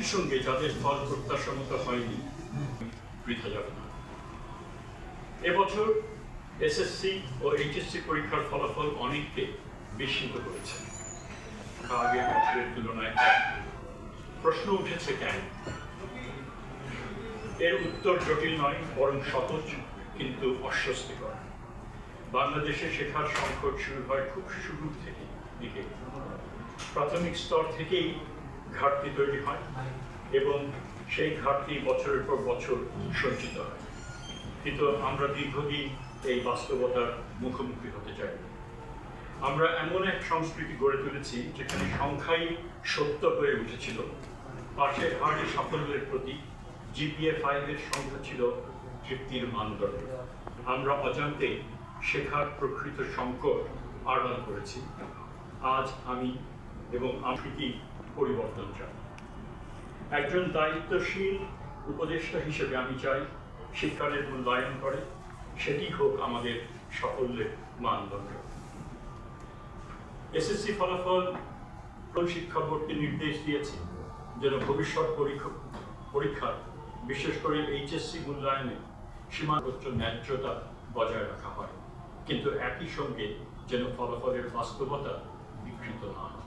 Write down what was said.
একই সঙ্গে যাদের ফল প্রত্যাশা মতো হয়নি বৃথা যাবে না। এবছর এসএসসি ও এইচএসসি পরীক্ষার ফলাফল অনেককে বিস্মিত করেছে। আগের বছরের তুলনায় প্রশ্ন উঠেছে কেন? এর উত্তর জটিল নয়, বরং সহজ কিন্তু অস্বস্তিকর। বাংলাদেশে শেখার সংকট শুরু হয় খুব শুরুর দিকে। প্রাথমিক স্তর থেকেই ঘাটতি তৈরি হয় এবং সেই ঘাটতি বছরের পর বছর সঞ্চিত হয়। কিন্তু আমরা দীর্ঘদিন এই বাস্তবতার মুখোমুখি হতে চাই। আমরা এমন এক সংস্কৃতি গড়ে তুলেছি যেখানে সংখ্যাই সত্য হয়ে উঠেছিল। পাশের হারে সাফল্যের প্রতি জিপিএ 5 এর সংখ্যা ছিল তৃপ্তির মানদণ্ড। আমরা অজান্তে শেখার প্রকৃত সংকট আড়াল করেছি। আজ আমি এবং আমৃতি পরিবর্তন চাই। একজন দায়িত্বশীল উপদেষ্টা হিসেবে আমি চাই শিক্ষার মূল্যায়ন করে সেটি হোক আমাদের সাফল্যের মানদণ্ড। এসএসসি ফলাফল শিক্ষা বোর্ডকে নির্দেশ দিয়েছে যেন ভবিষ্যৎ পরীক্ষার বিশেষ করে এইচএসসি মূল্যায়নে সীমাবদ্ধ ন্যায্যতা বজায় রাখা হয়, কিন্তু একই সঙ্গে যেন ফলাফলের বাস্তবতা বিকৃত না হয়।